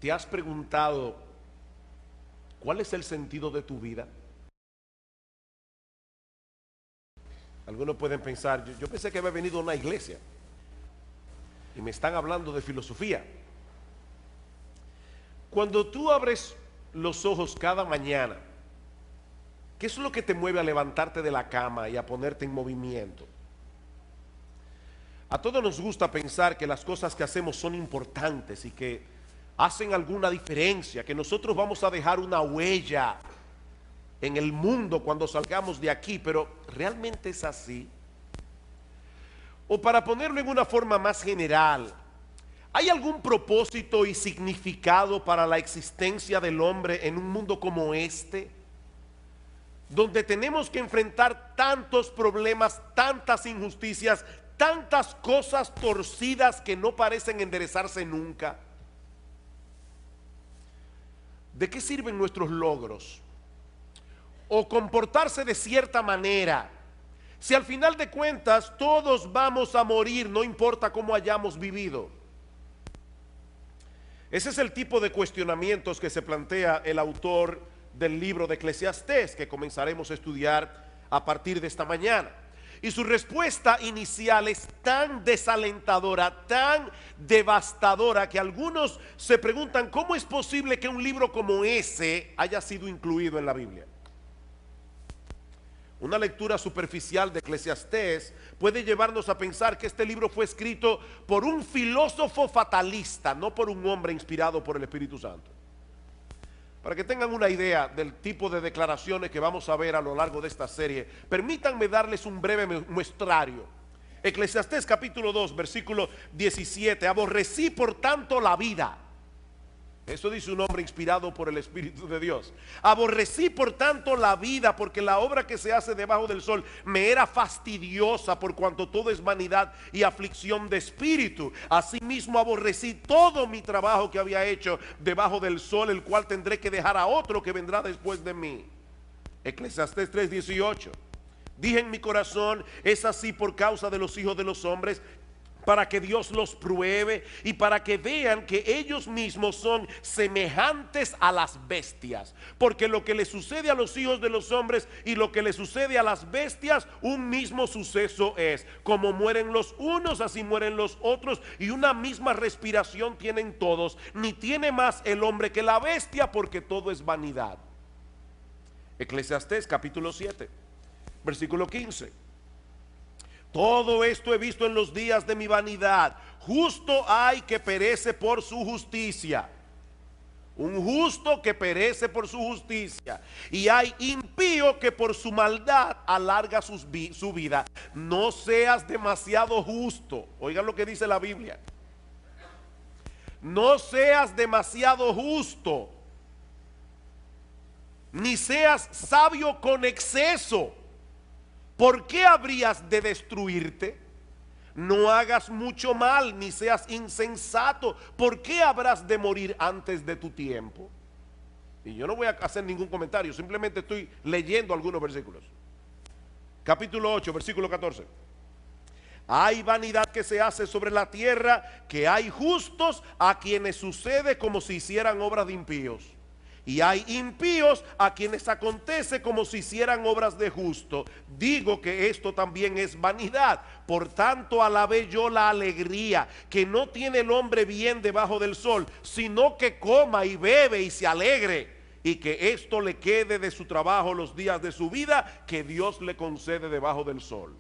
¿Te has preguntado cuál es el sentido de tu vida? Algunos pueden pensar, yo pensé que había venido a una iglesia y me están hablando de filosofía. Cuando tú abres los ojos cada mañana, ¿qué es lo que te mueve a levantarte de la cama y a ponerte en movimiento? A todos nos gusta pensar que las cosas que hacemos son importantes y que hacen alguna diferencia, que nosotros vamos a dejar una huella en el mundo cuando salgamos de aquí, pero ¿realmente es así? O para ponerlo en una forma más general, ¿hay algún propósito y significado para la existencia del hombre en un mundo como este? Donde tenemos que enfrentar tantos problemas, tantas injusticias, tantas cosas torcidas que no parecen enderezarse nunca. ¿De qué sirven nuestros logros? O comportarse de cierta manera, si al final de cuentas todos vamos a morir, no importa cómo hayamos vivido. Ese es el tipo de cuestionamientos que se plantea el autor del libro de Eclesiastés, que comenzaremos a estudiar a partir de esta mañana. Y su respuesta inicial es tan desalentadora, tan devastadora, que algunos se preguntan cómo es posible que un libro como ese haya sido incluido en la Biblia. Una lectura superficial de Eclesiastés puede llevarnos a pensar que este libro fue escrito por un filósofo fatalista, no por un hombre inspirado por el Espíritu Santo. Para que tengan una idea del tipo de declaraciones que vamos a ver a lo largo de esta serie, permítanme darles un breve muestrario. Eclesiastés capítulo 2, versículo 17, aborrecí por tanto la vida. Eso dice un hombre inspirado por el Espíritu de Dios. Aborrecí por tanto la vida, porque la obra que se hace debajo del sol me era fastidiosa, por cuanto todo es vanidad y aflicción de espíritu. Asimismo aborrecí todo mi trabajo que había hecho debajo del sol, el cual tendré que dejar a otro que vendrá después de mí. Eclesiastés 3:18. Dije en mi corazón, es así por causa de los hijos de los hombres, para que Dios los pruebe y para que vean que ellos mismos son semejantes a las bestias. Porque lo que le sucede a los hijos de los hombres y lo que le sucede a las bestias, un mismo suceso es. Como mueren los unos, así mueren los otros, y una misma respiración tienen todos. Ni tiene más el hombre que la bestia, porque todo es vanidad. Eclesiastés capítulo 7, versículo 15. Todo esto he visto en los días de mi vanidad. Justo hay que perece por su justicia. Un justo que perece por su justicia. Y hay impío que por su maldad alarga su vida. No seas demasiado justo. Oigan lo que dice la Biblia. No seas demasiado justo, ni seas sabio con exceso. ¿Por qué habrías de destruirte? No hagas mucho mal, ni seas insensato. ¿Por qué habrás de morir antes de tu tiempo? Y yo no voy a hacer ningún comentario, simplemente estoy leyendo algunos versículos. Capítulo 8, versículo 14. Hay vanidad que se hace sobre la tierra, que hay justos a quienes sucede como si hicieran obras de impíos. Y hay impíos a quienes acontece como si hicieran obras de justo. Digo que esto también es vanidad. Por tanto alabé yo la alegría que no tiene el hombre bien debajo del sol, sino que coma y bebe y se alegre, y que esto le quede de su trabajo los días de su vida, que Dios le concede debajo del sol.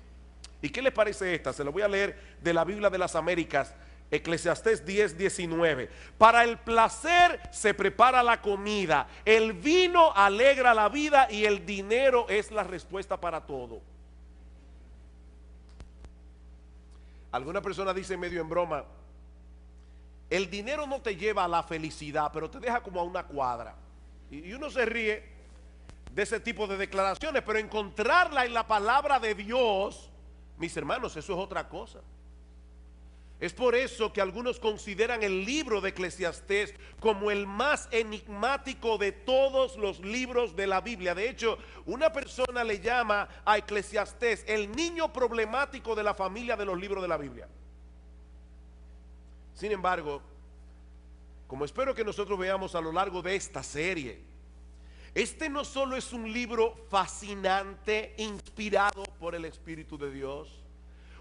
¿Y qué les parece esta? Se lo voy a leer de la Biblia de las Américas. Eclesiastés 10:19. Para el placer se prepara la comida, el vino alegra la vida y el dinero es la respuesta para todo. Alguna persona dice medio en broma, el dinero no te lleva a la felicidad, pero te deja como a una cuadra. Y uno se ríe de ese tipo de declaraciones, pero encontrarla en la palabra de Dios, mis hermanos, eso es otra cosa. Es por eso que algunos consideran el libro de Eclesiastés como el más enigmático de todos los libros de la Biblia. De hecho, una persona le llama a Eclesiastés el niño problemático de la familia de los libros de la Biblia. Sin embargo, como espero que nosotros veamos a lo largo de esta serie, este no solo es un libro fascinante, inspirado por el Espíritu de Dios,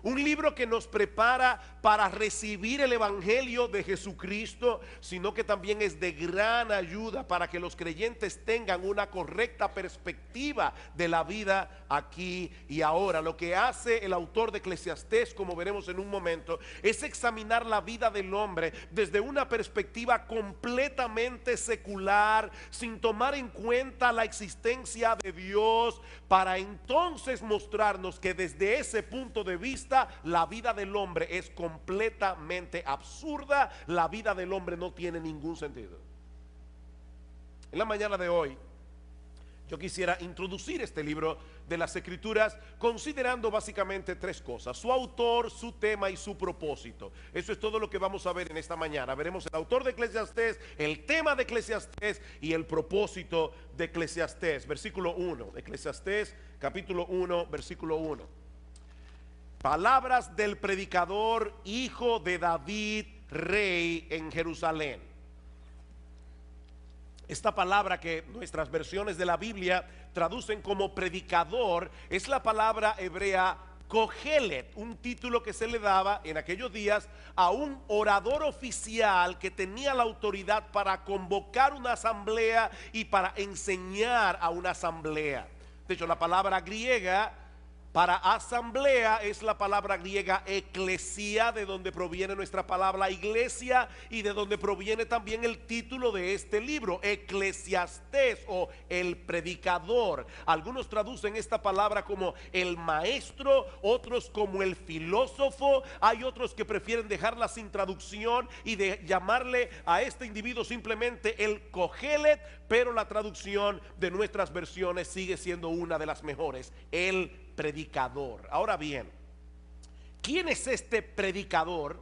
un libro que nos prepara para recibir el Evangelio de Jesucristo, sino que también es de gran ayuda para que los creyentes tengan una correcta perspectiva de la vida aquí y ahora. Lo que hace el autor de Eclesiastés, como veremos en un momento, es examinar la vida del hombre desde una perspectiva completamente secular, sin tomar en cuenta la existencia de Dios, para entonces mostrarnos que desde ese punto de vista la vida del hombre es completamente absurda. La vida del hombre no tiene ningún sentido. En la mañana de hoy yo quisiera introducir este libro de las Escrituras considerando básicamente tres cosas: su autor, su tema y su propósito. Eso es todo lo que vamos a ver en esta mañana. Veremos el autor de Eclesiastés, el tema de Eclesiastés y el propósito de Eclesiastés. Versículo 1, Eclesiastés capítulo 1, versículo 1. Palabras del predicador, hijo de David, rey en Jerusalén. Esta palabra que nuestras versiones de la Biblia traducen como predicador es la palabra hebrea Kohelet, un título que se le daba en aquellos días a un orador oficial que tenía la autoridad para convocar una asamblea y para enseñar a una asamblea. De hecho, la palabra griega para asamblea es la palabra griega eclesia, de donde proviene nuestra palabra iglesia y de donde proviene también el título de este libro, Eclesiastés, o el predicador. Algunos traducen esta palabra como el maestro, otros como el filósofo. Hay otros que prefieren dejarla sin traducción y de llamarle a este individuo simplemente el Kohelet, pero la traducción de nuestras versiones sigue siendo una de las mejores: el predicador. Ahora bien, ¿quién es este predicador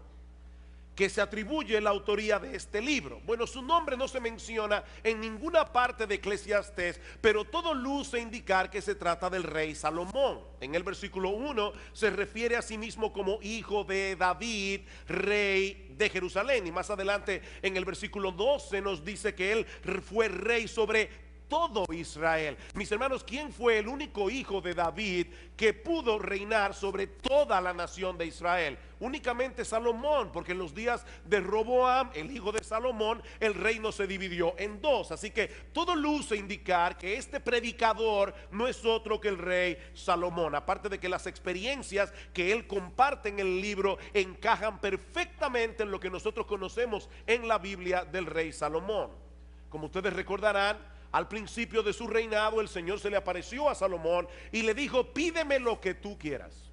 que se atribuye la autoría de este libro? Bueno, su nombre no se menciona en ninguna parte de Eclesiastés, pero todo luce indicar que se trata del rey Salomón. En el versículo 1 se refiere a sí mismo como hijo de David, rey de Jerusalén, y más adelante en el versículo 12 nos dice que él fue rey sobre todo Israel. Mis hermanos, ¿quién fue el único hijo de David que pudo reinar sobre toda la nación de Israel? Únicamente Salomón, porque en los días de Roboam, el hijo de Salomón, el reino se dividió en dos. Así que todo luce indicar que este predicador no es otro que el rey Salomón, aparte de que las experiencias que él comparte en el libro encajan perfectamente en lo que nosotros conocemos en la Biblia del rey Salomón. Como ustedes recordarán, al principio de su reinado el Señor se le apareció a Salomón y le dijo: pídeme lo que tú quieras.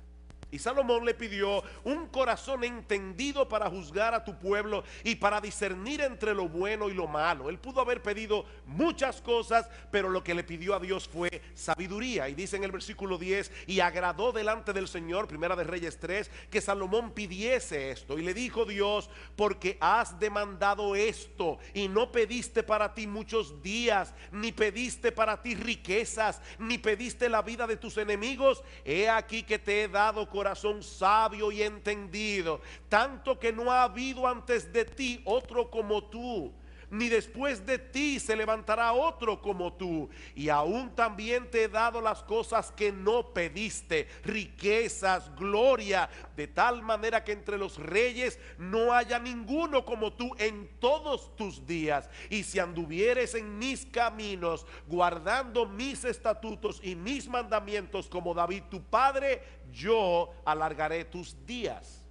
Y Salomón le pidió un corazón entendido para juzgar a tu pueblo y para discernir entre lo bueno y lo malo. Él pudo haber pedido muchas cosas, pero lo que le pidió a Dios fue sabiduría. Y dice en el versículo 10: y agradó delante del Señor, Primera de Reyes 3, que Salomón pidiese esto. Y le dijo Dios: porque has demandado esto y no pediste para ti muchos días, ni pediste para ti riquezas, ni pediste la vida de tus enemigos, he aquí que te he dado corazón sabio y entendido, tanto que no ha habido antes de ti otro como tú, ni después de ti se levantará otro como tú. Y aún también te he dado las cosas que no pediste, riquezas, gloria, de tal manera que entre los reyes no haya ninguno como tú en todos tus días. Y si anduvieres en mis caminos, guardando mis estatutos y mis mandamientos como David tu padre, yo alargaré tus días.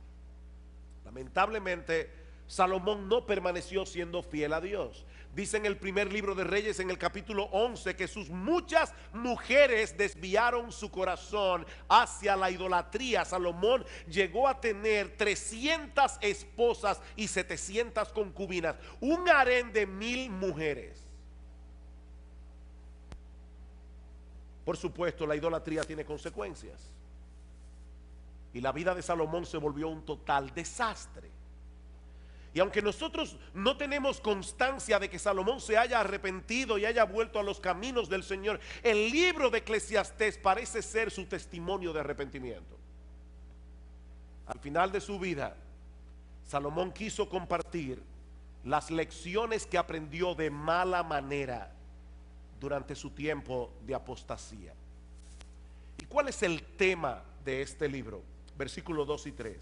Lamentablemente, Salomón no permaneció siendo fiel a Dios. Dice en el primer libro de Reyes, en el capítulo 11, que sus muchas mujeres desviaron su corazón hacia la idolatría. Salomón llegó a tener 300 esposas y 700 concubinas, un harén de 1000 mujeres. Por supuesto, la idolatría tiene consecuencias, y la vida de Salomón se volvió un total desastre. Y aunque nosotros no tenemos constancia de que Salomón se haya arrepentido y haya vuelto a los caminos del Señor, el libro de Eclesiastés parece ser su testimonio de arrepentimiento. Al final de su vida, Salomón quiso compartir las lecciones que aprendió de mala manera durante su tiempo de apostasía. ¿Y cuál es el tema de este libro? Versículos 2 y 3.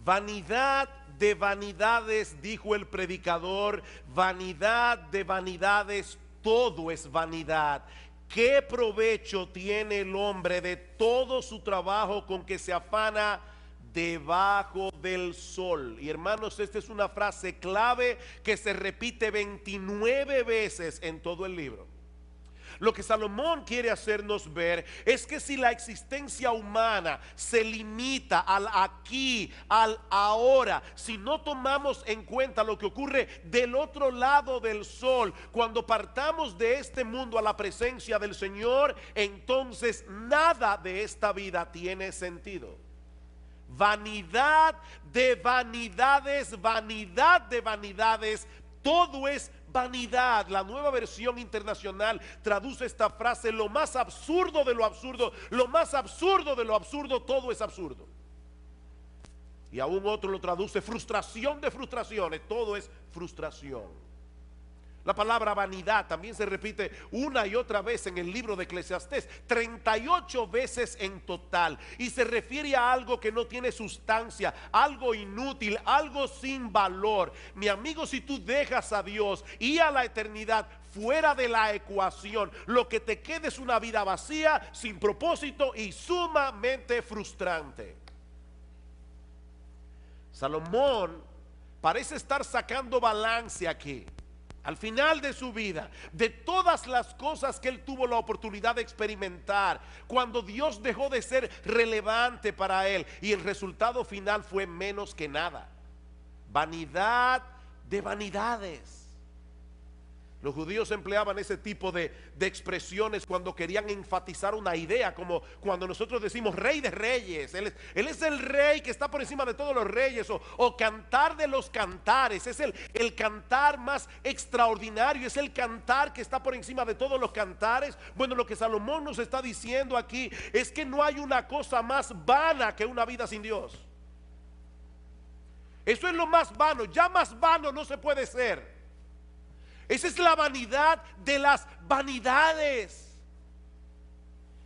Vanidad de vanidades, dijo el predicador, vanidad de vanidades, todo es vanidad. ¿Qué provecho tiene el hombre de todo su trabajo con que se afana debajo del sol? Y hermanos, esta es una frase clave que se repite 29 veces en todo el libro. Lo que Salomón quiere hacernos ver es que si la existencia humana se limita al aquí, al ahora, si no tomamos en cuenta lo que ocurre del otro lado del sol, cuando partamos de este mundo a la presencia del Señor, entonces nada de esta vida tiene sentido. Vanidad de vanidades, vanidad de vanidades, todo es vanidad. La Nueva Versión Internacional traduce esta frase: lo más absurdo de lo absurdo, lo más absurdo de lo absurdo, todo es absurdo. Y aún otro lo traduce: frustración de frustraciones, todo es frustración. La palabra vanidad también se repite una y otra vez en el libro de Eclesiastés, 38 veces en total, y se refiere a algo que no tiene sustancia, algo inútil, algo sin valor. Mi amigo, si tú dejas a Dios y a la eternidad fuera de la ecuación, lo que te queda es una vida vacía, sin propósito y sumamente frustrante. Salomón parece estar sacando balance aquí. Al final de su vida, de todas las cosas que él tuvo la oportunidad de experimentar, cuando Dios dejó de ser relevante para él, y el resultado final fue menos que nada. Vanidad de vanidades. Los judíos empleaban ese tipo de expresiones cuando querían enfatizar una idea, como cuando nosotros decimos rey de reyes. Él es el rey que está por encima de todos los reyes, o cantar de los cantares. Es el cantar más extraordinario, es el cantar que está por encima de todos los cantares. Bueno, lo que Salomón nos está diciendo aquí es que no hay una cosa más vana que una vida sin Dios. Eso es lo más vano, ya más vano no se puede ser. Esa es la vanidad de las vanidades.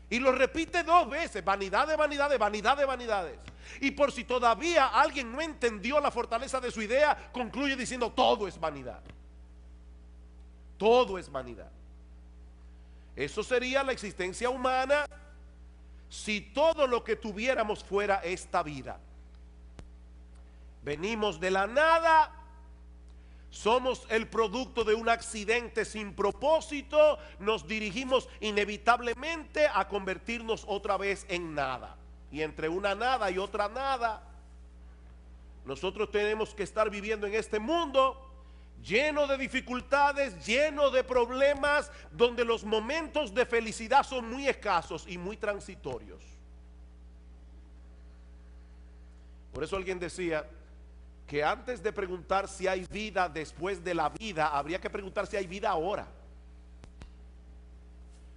Y lo repite 2 veces: vanidad de vanidades, vanidad de vanidades. Y por si todavía alguien no entendió la fortaleza de su idea, concluye diciendo: todo es vanidad. Todo es vanidad. Eso sería la existencia humana si todo lo que tuviéramos fuera esta vida. Venimos de la nada. Somos el producto de un accidente sin propósito. Nos dirigimos inevitablemente a convertirnos otra vez en nada. Y entre una nada y otra nada, nosotros tenemos que estar viviendo en este mundo lleno de dificultades, lleno de problemas, donde los momentos de felicidad son muy escasos y muy transitorios. Por eso alguien decía que antes de preguntar si hay vida después de la vida, habría que preguntar si hay vida ahora.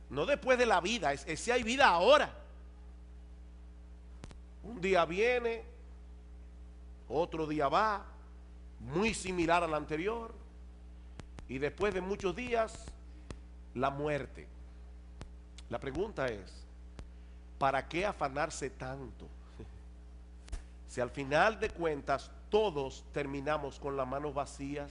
No después de la vida, es si hay vida ahora. Un día viene, otro día va, muy similar al anterior, y después de muchos días, la muerte. La pregunta es: ¿para qué afanarse tanto? Si al final de cuentas todos terminamos con las manos vacías.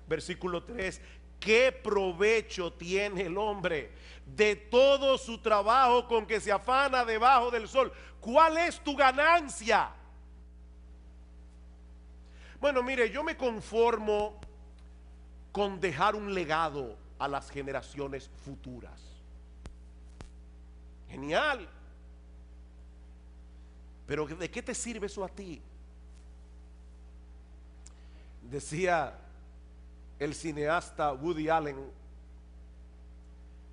Versículo 3: ¿qué provecho tiene el hombre de todo su trabajo con que se afana debajo del sol? ¿Cuál es tu ganancia? Bueno, mire, yo me conformo con dejar un legado a las generaciones futuras. Genial. Pero ¿de qué te sirve eso a ti? Decía el cineasta Woody Allen: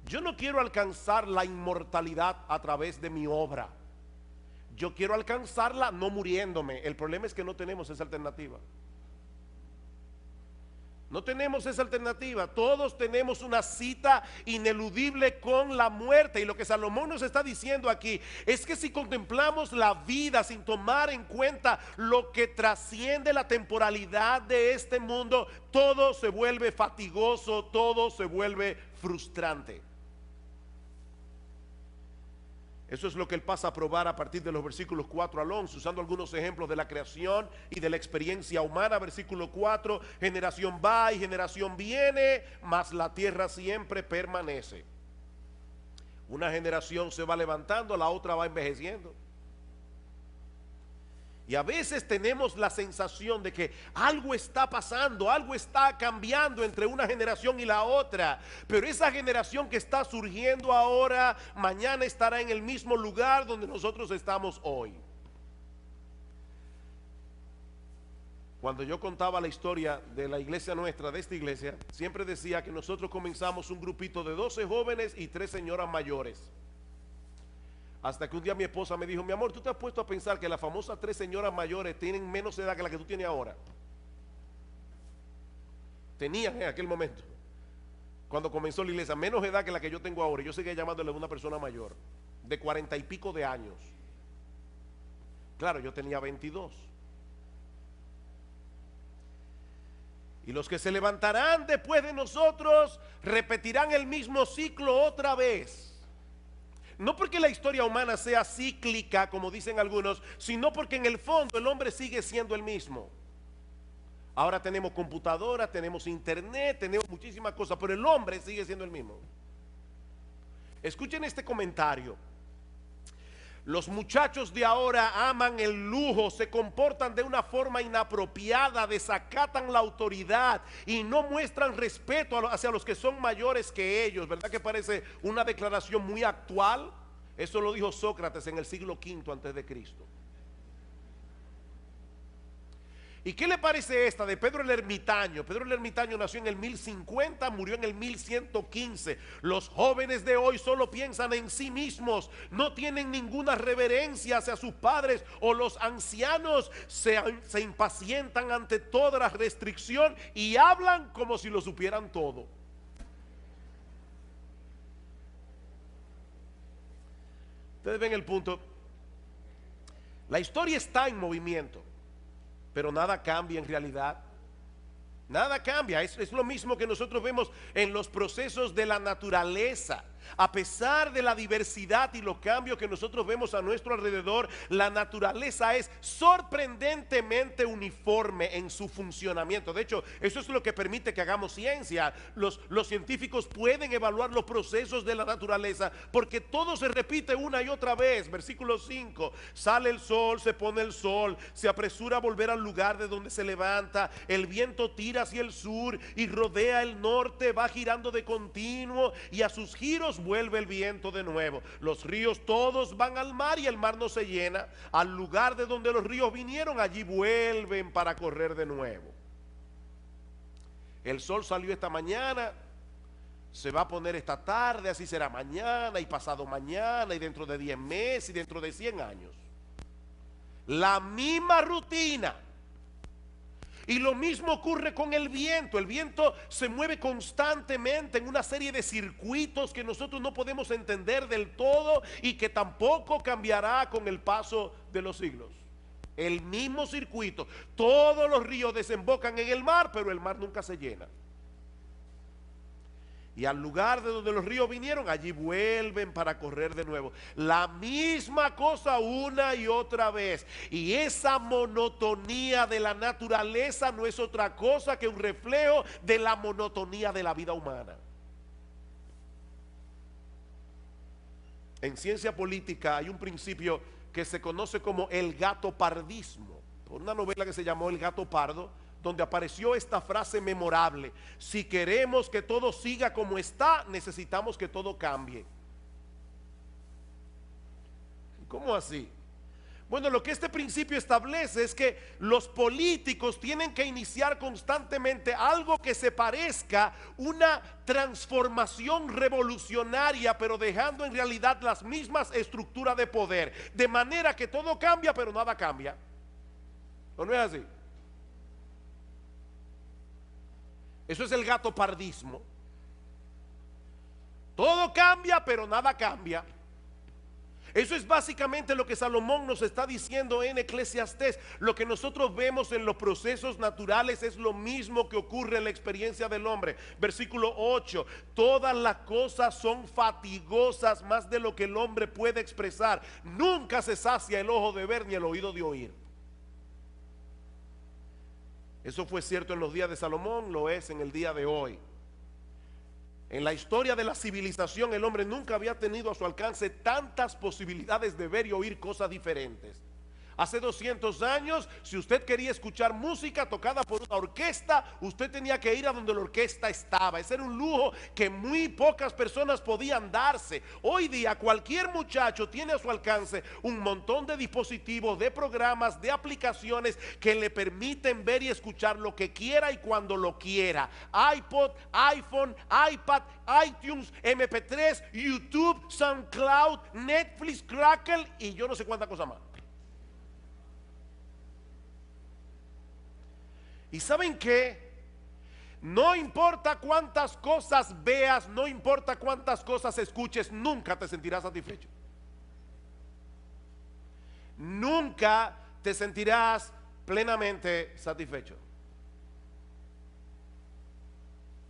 yo no quiero alcanzar la inmortalidad a través de mi obra, yo quiero alcanzarla no muriéndome. El problema es que no tenemos esa alternativa. No tenemos esa alternativa. Todos tenemos una cita ineludible con la muerte. Y lo que Salomón nos está diciendo aquí es que si contemplamos la vida sin tomar en cuenta lo que trasciende la temporalidad de este mundo, todo se vuelve fatigoso, todo se vuelve frustrante. Eso es lo que él pasa a probar a partir de los versículos 4 al 11, usando algunos ejemplos de la creación y de la experiencia humana. Versículo 4: generación va y generación viene, mas la tierra siempre permanece. Una generación se va levantando, la otra va envejeciendo. Y a veces tenemos la sensación de que algo está pasando, algo está cambiando entre una generación y la otra. Pero esa generación que está surgiendo ahora, mañana estará en el mismo lugar donde nosotros estamos hoy. Cuando yo contaba la historia de la iglesia nuestra, de esta iglesia, siempre decía que nosotros comenzamos un grupito de 12 jóvenes y 3 señoras mayores. Hasta que un día mi esposa me dijo: mi amor, ¿tú te has puesto a pensar que las famosas 3 señoras mayores tienen menos edad que la que tú tienes ahora? Tenían en aquel momento, cuando comenzó la iglesia, menos edad que la que yo tengo ahora. Yo seguía llamándole a una persona mayor, de 40 y pico de años. Claro, yo tenía 22. Y los que se levantarán después de nosotros repetirán el mismo ciclo otra vez. No porque la historia humana sea cíclica, como dicen algunos, sino porque en el fondo el hombre sigue siendo el mismo. Ahora tenemos computadoras, tenemos internet, tenemos muchísimas cosas, pero el hombre sigue siendo el mismo. Escuchen este comentario. Los muchachos de ahora aman el lujo, se comportan de una forma inapropiada, desacatan la autoridad y no muestran respeto hacia los que son mayores que ellos. ¿Verdad que parece una declaración muy actual? Eso lo dijo Sócrates en el siglo V antes de Cristo. ¿Y qué le parece esta de Pedro el Ermitaño? Pedro el Ermitaño nació en el 1050, murió en el 1115. Los jóvenes de hoy solo piensan en sí mismos, no tienen ninguna reverencia hacia sus padres, o los ancianos se impacientan ante toda la restricción y hablan como si lo supieran todo. Ustedes ven el punto. La historia está en movimiento, pero nada cambia en realidad. Nada cambia. Es lo mismo que nosotros vemos en los procesos de la naturaleza. A pesar de la diversidad y los cambios que nosotros vemos a nuestro alrededor, la naturaleza es sorprendentemente uniforme en su funcionamiento. De hecho, eso es lo que permite que hagamos ciencia. Los científicos pueden evaluar los procesos de la naturaleza porque todo se repite una y otra vez. Versículo 5: sale el sol, se pone el sol, se apresura a volver al lugar de donde se levanta, el viento tira hacia el sur y rodea el norte, va girando de continuo y a sus giros vuelve el viento de nuevo. Los ríos todos van al mar y el mar no se llena. Al lugar de donde los ríos vinieron, allí vuelven para correr de nuevo. El sol salió esta mañana, se va a poner esta tarde, así será mañana y pasado mañana y dentro de 10 meses y dentro de 100 años. La misma rutina. Y lo mismo ocurre con el viento. El viento se mueve constantemente en una serie de circuitos que nosotros no podemos entender del todo y que tampoco cambiará con el paso de los siglos. El mismo circuito. Todos los ríos desembocan en el mar, pero el mar nunca se llena. Y al lugar de donde los ríos vinieron, allí vuelven para correr de nuevo. La misma cosa una y otra vez. Y esa monotonía de la naturaleza no es otra cosa que un reflejo de la monotonía de la vida humana. En ciencia política hay un principio que se conoce como el gatopardismo. Por una novela que se llamó El gato pardo, donde apareció esta frase memorable: si queremos que todo siga como está, necesitamos que todo cambie. ¿Cómo así? Bueno, lo que este principio establece es que los políticos tienen que iniciar constantemente algo que se parezca una transformación revolucionaria, pero dejando en realidad las mismas estructuras de poder, de manera que todo cambia, pero nada cambia. ¿O no es así? Eso es el gatopardismo. Todo cambia, pero nada cambia. Eso es básicamente lo que Salomón nos está diciendo en Eclesiastés. Lo que nosotros vemos en los procesos naturales es lo mismo que ocurre en la experiencia del hombre. Versículo 8: todas las cosas son fatigosas más de lo que el hombre puede expresar. Nunca se sacia el ojo de ver ni el oído de oír. Eso fue cierto en los días de Salomón, lo es en el día de hoy. En la historia de la civilización, el hombre nunca había tenido a su alcance tantas posibilidades de ver y oír cosas diferentes. Hace 200 años, si usted quería escuchar música tocada por una orquesta, usted tenía que ir a donde la orquesta estaba. Ese era un lujo que muy pocas personas podían darse. Hoy día cualquier muchacho tiene a su alcance un montón de dispositivos, de programas, de aplicaciones que le permiten ver y escuchar lo que quiera y cuando lo quiera. iPod, iPhone, iPad, iTunes, MP3, YouTube, SoundCloud, Netflix, Crackle y yo no sé cuánta cosa más. ¿Y saben qué? No importa cuántas cosas veas, no importa cuántas cosas escuches, nunca te sentirás satisfecho. Nunca te sentirás plenamente satisfecho.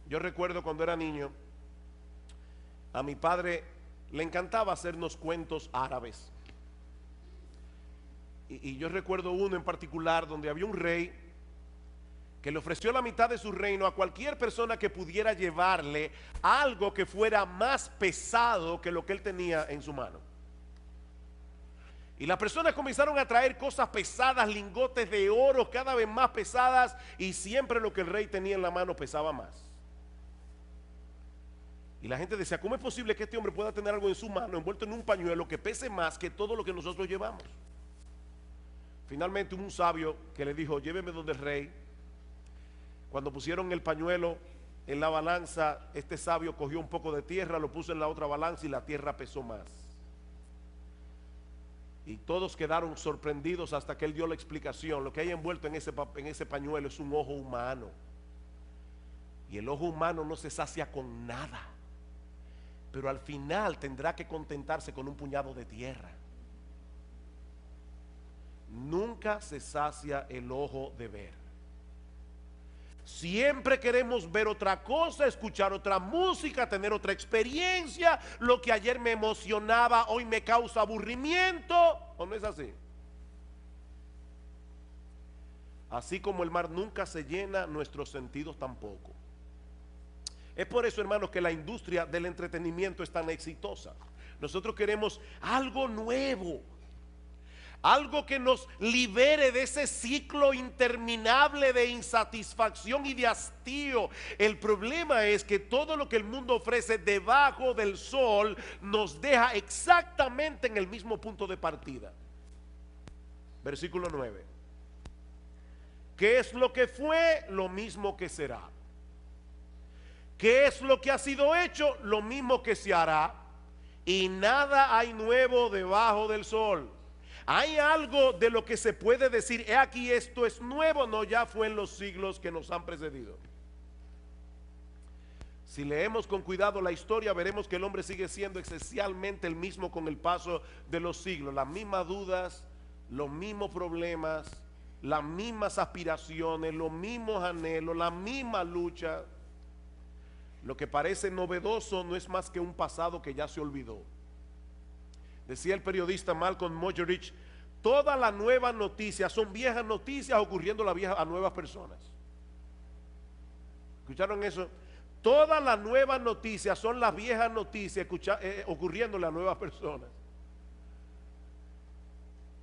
Yo recuerdo cuando era niño, a mi padre le encantaba hacernos cuentos árabes. Y yo recuerdo uno en particular donde había un rey que le ofreció la mitad de su reino a cualquier persona que pudiera llevarle algo que fuera más pesado que lo que él tenía en su mano. Y las personas comenzaron a traer cosas pesadas, lingotes de oro cada vez más pesadas, y siempre lo que el rey tenía en la mano pesaba más. Y la gente decía, ¿cómo es posible que este hombre pueda tener algo en su mano envuelto en un pañuelo que pese más que todo lo que nosotros llevamos? Finalmente un sabio que le dijo, lléveme donde el rey. Cuando pusieron el pañuelo en la balanza, este sabio cogió un poco de tierra, lo puso en la otra balanza y la tierra pesó más. Y todos quedaron sorprendidos hasta que él dio la explicación. Lo que hay envuelto en ese pañuelo es un ojo humano. Y el ojo humano no se sacia con nada, pero al final tendrá que contentarse con un puñado de tierra. Nunca se sacia el ojo de ver. Siempre queremos ver otra cosa, escuchar otra música, tener otra experiencia. Lo que ayer me emocionaba, hoy me causa aburrimiento. ¿O no es así? Así como el mar nunca se llena, nuestros sentidos tampoco. Es por eso, hermanos, que la industria del entretenimiento es tan exitosa. Nosotros queremos algo nuevo, algo que nos libere de ese ciclo interminable de insatisfacción y de hastío. El problema es que todo lo que el mundo ofrece debajo del sol nos deja exactamente en el mismo punto de partida. Versículo 9. ¿Qué es lo que fue? Lo mismo que será. ¿Qué es lo que ha sido hecho? Lo mismo que se hará. Y nada hay nuevo debajo del sol. ¿Hay algo de lo que se puede decir, he aquí esto es nuevo? No, ya fue en los siglos que nos han precedido. Si leemos con cuidado la historia, veremos que el hombre sigue siendo esencialmente el mismo con el paso de los siglos. Las mismas dudas, los mismos problemas, las mismas aspiraciones, los mismos anhelos, la misma lucha. Lo que parece novedoso no es más que un pasado que ya se olvidó. Decía el periodista Malcolm Muggeridge, todas las nuevas noticias son viejas noticias ocurriendo a nuevas personas. ¿Escucharon eso? Todas las nuevas noticias son las viejas noticias ocurriéndole a nuevas personas.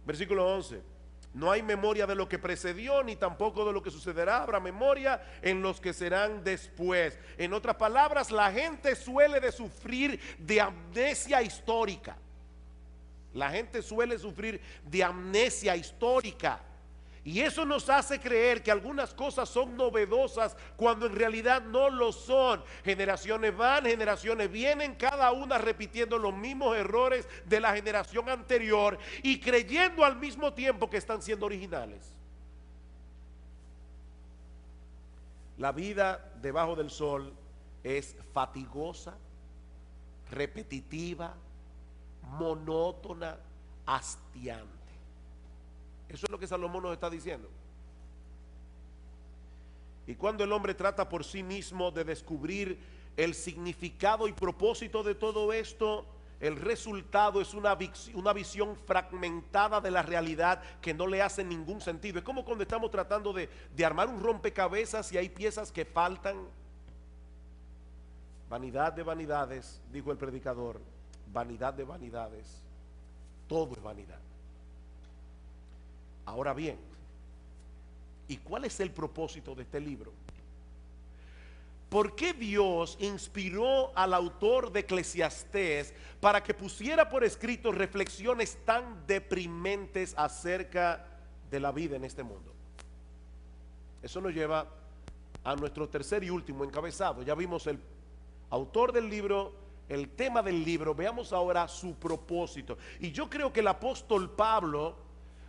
Versículo 11. No hay memoria de lo que precedió, ni tampoco de lo que sucederá. Habrá memoria en los que serán después. En otras palabras, la gente suele de sufrir de amnesia histórica. La gente suele sufrir de amnesia histórica. Y eso nos hace creer que algunas cosas son novedosas cuando en realidad no lo son. Generaciones van, generaciones vienen, cada una repitiendo los mismos errores de la generación anterior y creyendo al mismo tiempo que están siendo originales. La vida debajo del sol es fatigosa, repetitiva, monótona, hastiante. Eso es lo que Salomón nos está diciendo. Y cuando el hombre trata por sí mismo de descubrir el significado y propósito de todo esto, el resultado es una visión fragmentada de la realidad que no le hace ningún sentido. Es como cuando estamos tratando de armar un rompecabezas y hay piezas que faltan. Vanidad de vanidades, dijo el predicador, vanidad de vanidades, todo es vanidad. Ahora bien, ¿y cuál es el propósito de este libro? ¿Por qué Dios inspiró al autor de Eclesiastés para que pusiera por escrito reflexiones tan deprimentes acerca de la vida en este mundo? Eso nos lleva a nuestro tercer y último encabezado. Ya vimos el autor del libro, el tema del libro. Veamos ahora su propósito. Y yo creo que el apóstol Pablo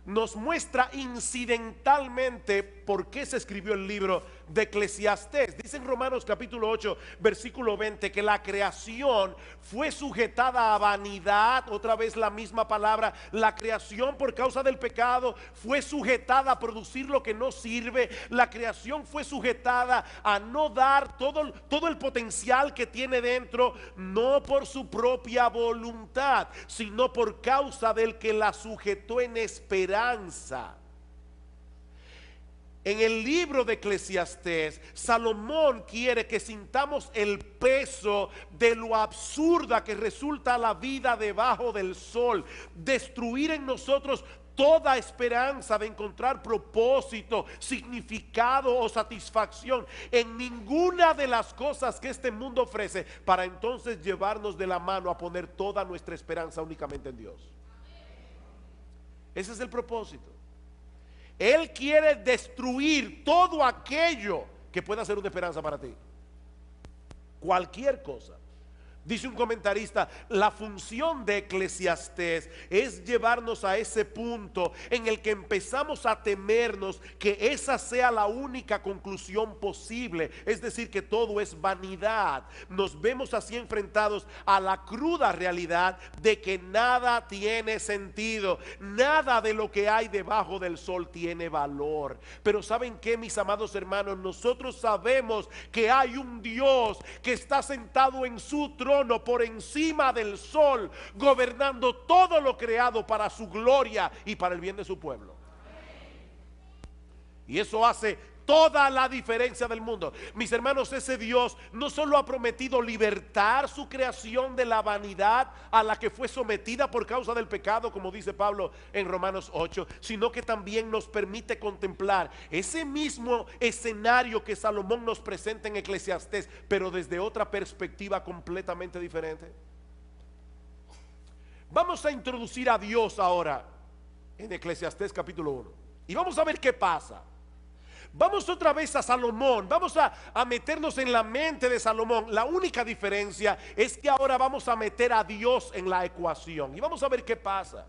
nos muestra incidentalmente por qué se escribió el libro de Eclesiastés. Dice en Romanos capítulo 8 versículo 20 que la creación fue sujetada a vanidad. Otra vez la misma palabra. La creación por causa del pecado fue sujetada a producir lo que no sirve. La creación fue sujetada a no dar todo el potencial que tiene dentro, no por su propia voluntad, sino por causa del que la sujetó en esperanza. En el libro de Eclesiastés, Salomón quiere que sintamos el peso de lo absurda que resulta la vida debajo del sol, destruir en nosotros toda esperanza de encontrar propósito, significado o satisfacción en ninguna de las cosas que este mundo ofrece, para entonces llevarnos de la mano a poner toda nuestra esperanza únicamente en Dios. Ese es el propósito. Él quiere destruir todo aquello que pueda ser una esperanza para ti. Cualquier cosa. Dice un comentarista, la función de Eclesiastés es llevarnos a ese punto en el que empezamos a temernos que esa sea la única conclusión posible, es decir, que todo es vanidad. Nos vemos así enfrentados a la cruda realidad de que nada tiene sentido, nada de lo que hay debajo del sol tiene valor. Pero ¿saben qué, mis amados hermanos? Nosotros sabemos que hay un Dios que está sentado en su trono por encima del sol, gobernando todo lo creado para su gloria y para el bien de su pueblo. Y eso hace toda la diferencia del mundo. Mis hermanos, ese Dios no solo ha prometido libertar su creación de la vanidad a la que fue sometida por causa del pecado, como dice Pablo en Romanos 8, sino que también nos permite contemplar ese mismo escenario que Salomón nos presenta en Eclesiastés, pero desde otra perspectiva completamente diferente. Vamos a introducir a Dios ahora en Eclesiastés capítulo 1 y vamos a ver qué pasa. Vamos otra vez a Salomón, vamos a meternos en la mente de Salomón. La única diferencia es que ahora vamos a meter a Dios en la ecuación y vamos a ver qué pasa.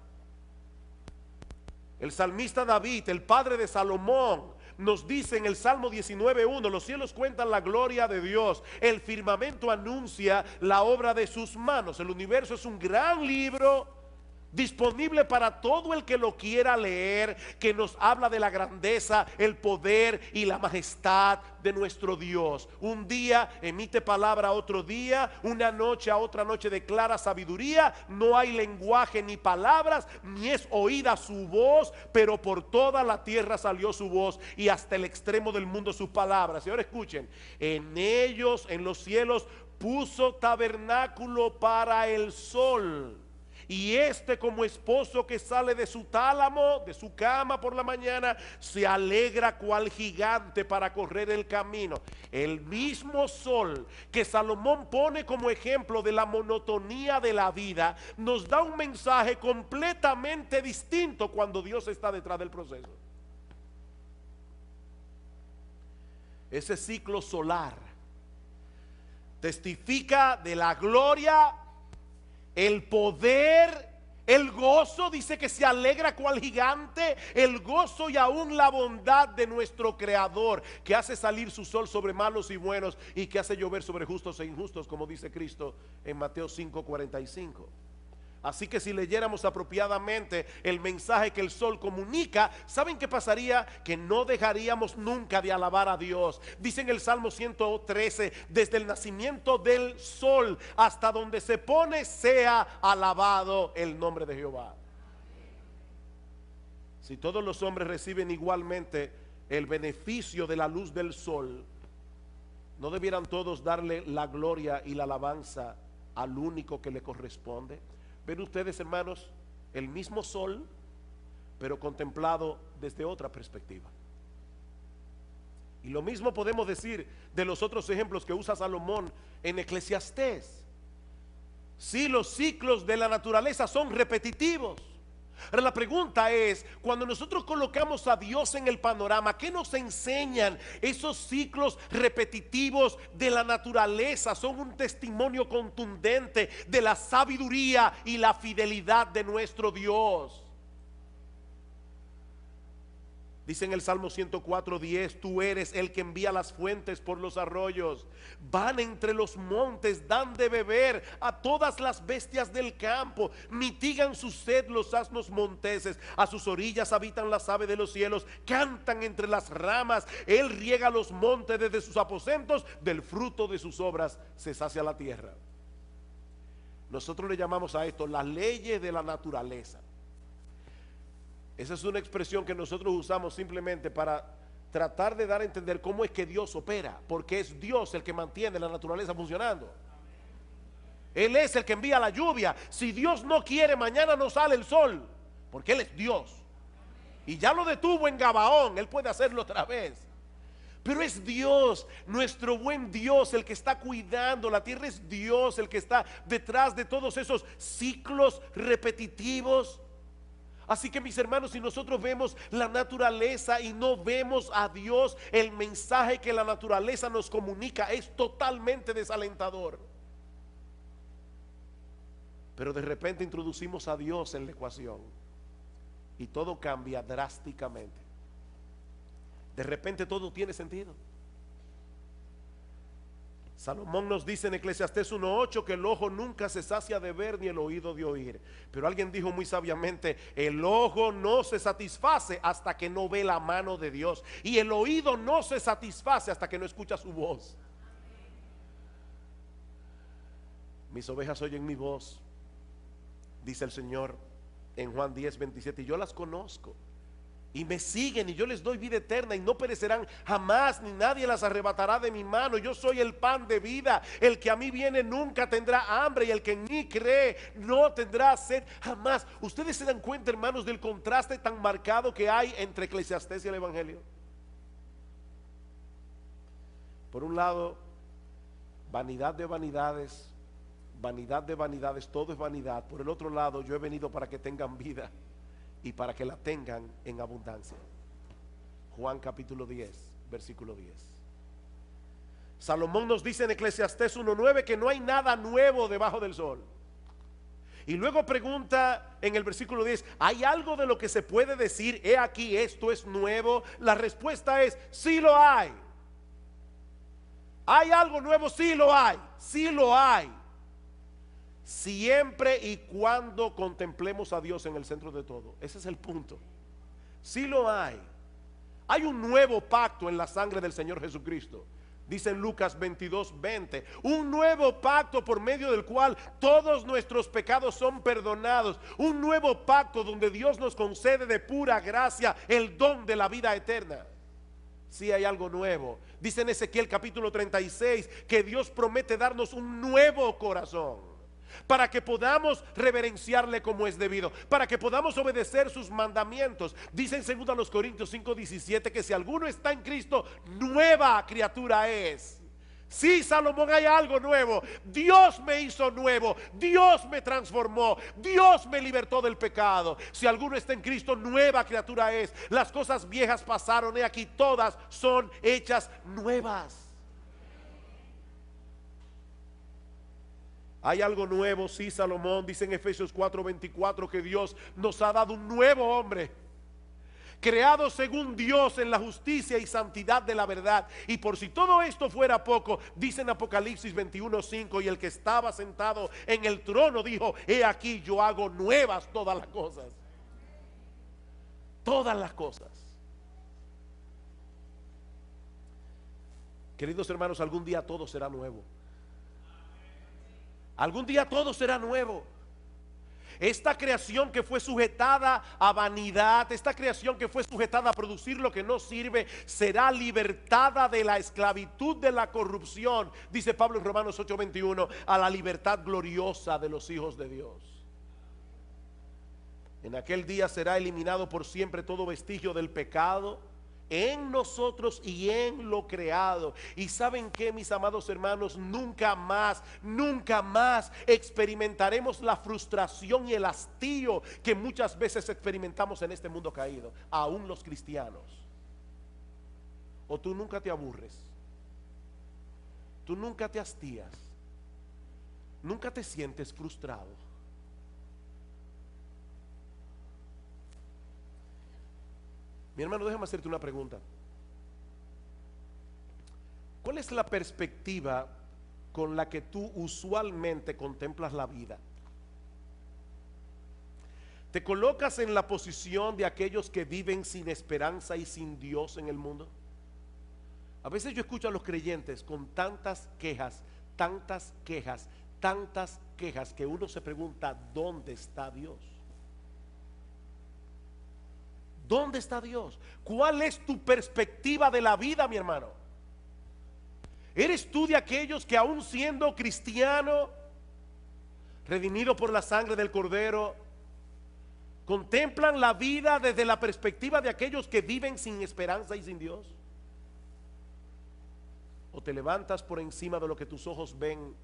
El salmista David, el padre de Salomón, nos dice en el Salmo 19:1: los cielos cuentan la gloria de Dios, el firmamento anuncia la obra de sus manos. El universo es un gran libro disponible para todo el que lo quiera leer, que nos habla de la grandeza, el poder y la majestad de nuestro Dios. Un día emite palabra a otro día, una noche a otra noche declara sabiduría. No hay lenguaje ni palabras, ni es oída su voz, pero por toda la tierra salió su voz y hasta el extremo del mundo sus palabras. Y ahora escuchen: en ellos, en los cielos, puso tabernáculo para el sol. Y este, como esposo que sale de su tálamo, de su cama por la mañana, se alegra cual gigante para correr el camino. El mismo sol que Salomón pone como ejemplo de la monotonía de la vida, nos da un mensaje completamente distinto cuando Dios está detrás del proceso. Ese ciclo solar testifica de la gloria, el poder El gozo dice que se alegra cual gigante, el gozo y aún la bondad de nuestro Creador, que hace salir su sol sobre malos y buenos y que hace llover sobre justos e injustos, como dice Cristo en Mateo 5:45. Así que si leyéramos apropiadamente el mensaje que el sol comunica, ¿saben qué pasaría? Que no dejaríamos nunca de alabar a Dios. Dice en el Salmo 113, desde el nacimiento del sol hasta donde se pone, sea alabado el nombre de Jehová. Si todos los hombres reciben igualmente el beneficio de la luz del sol, ¿no debieran todos darle la gloria y la alabanza al único que le corresponde? Ven ustedes, hermanos, el mismo sol, pero contemplado desde otra perspectiva. Y lo mismo podemos decir de los otros ejemplos que usa Salomón en Eclesiastés. Sí, los ciclos de la naturaleza son repetitivos. Ahora la pregunta es, cuando nosotros colocamos a Dios en el panorama, ¿qué nos enseñan esos ciclos repetitivos de la naturaleza? Son un testimonio contundente de la sabiduría y la fidelidad de nuestro Dios. Dice en el Salmo 104:10, tú eres el que envía las fuentes por los arroyos, van entre los montes, dan de beber a todas las bestias del campo, mitigan su sed los asnos monteses, a sus orillas habitan las aves de los cielos, cantan entre las ramas, él riega los montes desde sus aposentos, del fruto de sus obras se sacia la tierra. Nosotros le llamamos a esto las leyes de la naturaleza. Esa es una expresión que nosotros usamos simplemente para tratar de dar a entender cómo es que Dios opera, porque es Dios el que mantiene la naturaleza funcionando. Él es el que envía la lluvia. Si Dios no quiere, mañana no sale el sol, porque Él es Dios. Y ya lo detuvo en Gabaón, Él puede hacerlo otra vez. Pero es Dios, nuestro buen Dios, el que está cuidando la tierra. Es Dios el que está detrás de todos esos ciclos repetitivos. Así que mis hermanos, si nosotros vemos la naturaleza y no vemos a Dios, el mensaje que la naturaleza nos comunica es totalmente desalentador. Pero de repente introducimos a Dios en la ecuación y todo cambia drásticamente. De repente todo tiene sentido. Salomón nos dice en Eclesiastés 1:8 que el ojo nunca se sacia de ver ni el oído de oír. Pero alguien dijo muy sabiamente, el ojo no se satisface hasta que no ve la mano de Dios, y el oído no se satisface hasta que no escucha su voz. Mis ovejas oyen mi voz, dice el Señor en Juan 10:27, y yo las conozco y me siguen y yo les doy vida eterna y no perecerán jamás, ni nadie las arrebatará de mi mano. Yo soy el pan de vida, el que a mí viene nunca tendrá hambre, y el que en mí cree no tendrá sed jamás. Ustedes se dan cuenta, hermanos, del contraste tan marcado que hay entre Eclesiastés y el Evangelio. Por un lado, vanidad de vanidades, todo es vanidad. Por el otro lado, yo he venido para que tengan vida y para que la tengan en abundancia. Juan capítulo 10, versículo 10. Salomón nos dice en Eclesiastés 1:9 que no hay nada nuevo debajo del sol. Y luego pregunta en el versículo 10, ¿hay algo de lo que se puede decir, he aquí, esto es nuevo? La respuesta es, sí lo hay. ¿Hay algo nuevo? Sí lo hay, sí lo hay. Siempre y cuando contemplemos a Dios en el centro de todo. Ese es el punto. Sí lo hay. Hay un nuevo pacto en la sangre del Señor Jesucristo. Dice en Lucas 22:20, un nuevo pacto por medio del cual todos nuestros pecados son perdonados. Un nuevo pacto donde Dios nos concede de pura gracia el don de la vida eterna. Sí hay algo nuevo. Dice en Ezequiel capítulo 36 que Dios promete darnos un nuevo corazón, para que podamos reverenciarle como es debido, para que podamos obedecer sus mandamientos. Dice en 2 Corintios 5:17 que si alguno está en Cristo, nueva criatura es. Sí, Salomón, hay algo nuevo. Dios me hizo nuevo, Dios me transformó, Dios me libertó del pecado. Si alguno está en Cristo, nueva criatura es. Las cosas viejas pasaron, y aquí todas son hechas nuevas. Hay algo nuevo, sí, Salomón dice en Efesios 4:24 que Dios nos ha dado un nuevo hombre, creado según Dios en la justicia y santidad de la verdad. Y por si todo esto fuera poco, dice en Apocalipsis 21:5, y el que estaba sentado en el trono dijo: he aquí, yo hago nuevas todas las cosas. Todas las cosas. Queridos hermanos, algún día todo será nuevo. Algún día todo será nuevo. Esta creación que fue sujetada a vanidad, esta creación que fue sujetada a producir lo que no sirve, será libertada de la esclavitud de la corrupción, dice Pablo en Romanos 8:21, a la libertad gloriosa de los hijos de Dios. En aquel día será eliminado por siempre todo vestigio del pecado en nosotros y en lo creado. Y saben que, mis amados hermanos, nunca más experimentaremos la frustración y el hastío que muchas veces experimentamos en este mundo caído, aún los cristianos. O tú nunca te aburres, tú nunca te hastías, nunca te sientes frustrado. Mi hermano, déjame hacerte una pregunta. ¿Cuál es la perspectiva con la que tú usualmente contemplas la vida? ¿Te colocas en la posición de aquellos que viven sin esperanza y sin Dios en el mundo? A veces yo escucho a los creyentes con tantas quejas, que uno se pregunta: ¿dónde está Dios? ¿Dónde está Dios? ¿Cuál es tu perspectiva de la vida, mi hermano? ¿Eres tú de aquellos que, aún siendo cristiano, redimido por la sangre del Cordero, contemplan la vida desde la perspectiva de aquellos que viven sin esperanza y sin Dios? ¿O te levantas por encima de lo que tus ojos ven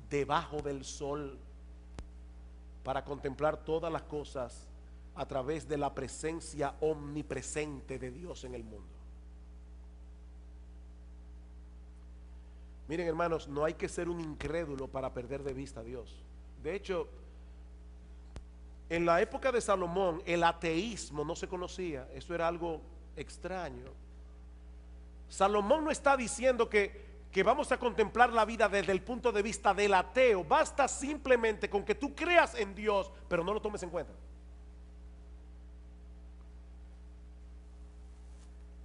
debajo del sol para contemplar todas las cosas a través de la presencia omnipresente de Dios en el mundo? Miren, hermanos, no hay que ser un incrédulo para perder de vista a Dios. De hecho, en la época de Salomón el ateísmo no se conocía. Eso era algo extraño. Salomón no está diciendo que vamos a contemplar la vida desde el punto de vista del ateo. Basta simplemente con que tú creas en Dios, pero no lo tomes en cuenta.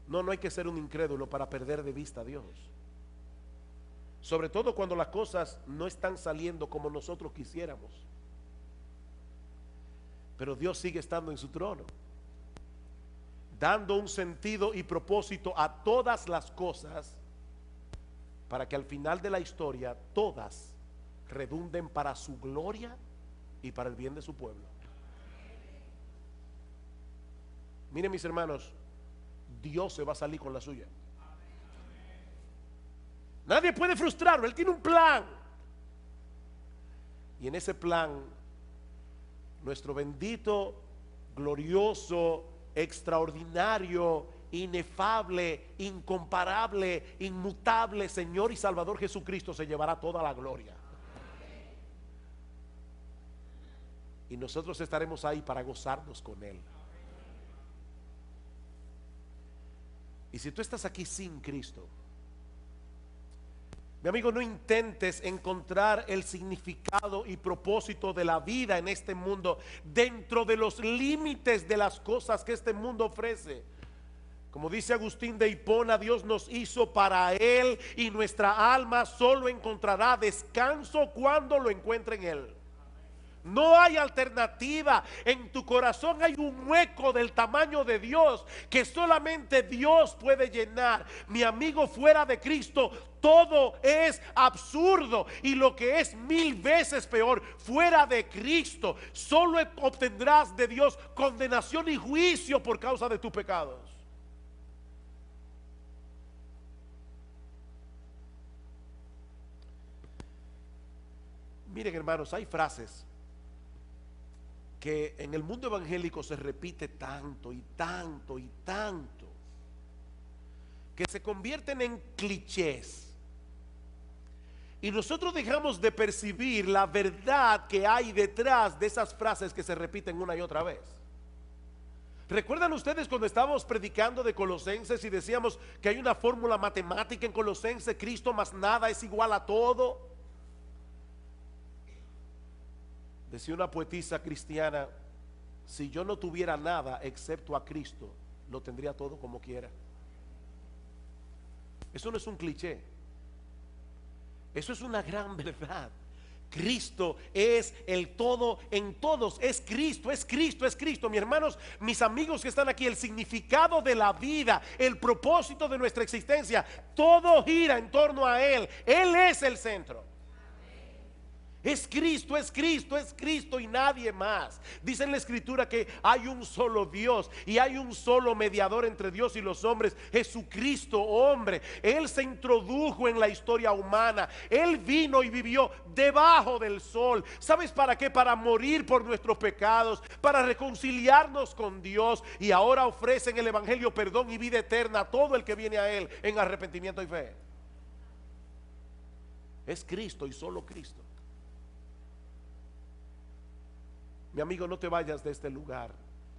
No hay que ser un incrédulo para perder de vista a Dios. Sobre todo cuando las cosas no están saliendo como nosotros quisiéramos. Pero Dios sigue estando en su trono, dando un sentido y propósito a todas las cosas, para que al final de la historia todas redunden para su gloria y para el bien de su pueblo. Miren, mis hermanos, Dios se va a salir con la suya. Nadie puede frustrarlo. Él tiene un plan, y en ese plan nuestro bendito, glorioso, extraordinario, inefable, incomparable, inmutable Señor y Salvador Jesucristo se llevará toda la gloria. Y nosotros estaremos ahí para gozarnos con Él. Y si tú estás aquí sin Cristo, mi amigo, no intentes encontrar el significado y propósito de la vida en este mundo dentro de los límites de las cosas que este mundo ofrece. Como dice Agustín de Hipona, Dios nos hizo para Él, y nuestra alma solo encontrará descanso cuando lo encuentre en Él. No hay alternativa. En tu corazón hay un hueco del tamaño de Dios que solamente Dios puede llenar. Mi amigo, fuera de Cristo todo es absurdo, y lo que es 1000 veces peor, fuera de Cristo solo obtendrás de Dios condenación y juicio por causa de tus pecados. Miren, hermanos, hay frases que en el mundo evangélico se repite tanto y tanto y tanto, que se convierten en clichés, Y nosotros dejamos de percibir la verdad que hay detrás de esas frases que se repiten una y otra vez. ¿Recuerdan ustedes cuando estábamos predicando de Colosenses y decíamos que hay una fórmula matemática en Colosenses? Cristo más nada es igual a todo. Decía una poetisa cristiana: si yo no tuviera nada excepto a Cristo, lo tendría todo como quiera. Eso no es un cliché. Eso es una gran verdad. Cristo es el todo en todos. Es Cristo, es Cristo, es Cristo. Mis hermanos, mis amigos que están aquí, el significado de la vida, el propósito de nuestra existencia, todo gira en torno a Él. Él es el centro. Es Cristo, es Cristo, es Cristo y nadie más. Dice en la Escritura que hay un solo Dios y hay un solo mediador entre Dios y los hombres, Jesucristo, hombre. Él se introdujo en la historia humana. Él vino y vivió debajo del sol. ¿Sabes para qué? Para morir por nuestros pecados, para reconciliarnos con Dios. Y ahora ofrece en el Evangelio perdón y vida eterna a todo el que viene a Él en arrepentimiento y fe. Es Cristo y solo Cristo. Mi amigo, no te vayas de este lugar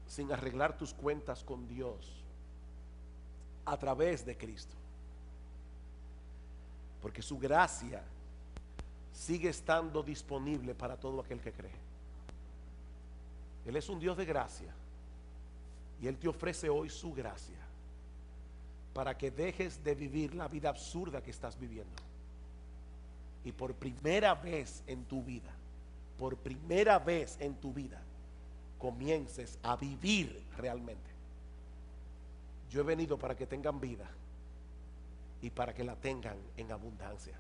sin arreglar tus cuentas con Dios a través de Cristo, porque su gracia sigue estando disponible para todo aquel que cree. Él es un Dios de gracia y Él te ofrece hoy su gracia para que dejes de vivir la vida absurda que estás viviendo y por primera vez en tu vida, por primera vez en tu vida, comiences a vivir realmente. Yo he venido para que tengan vida y para que la tengan en abundancia.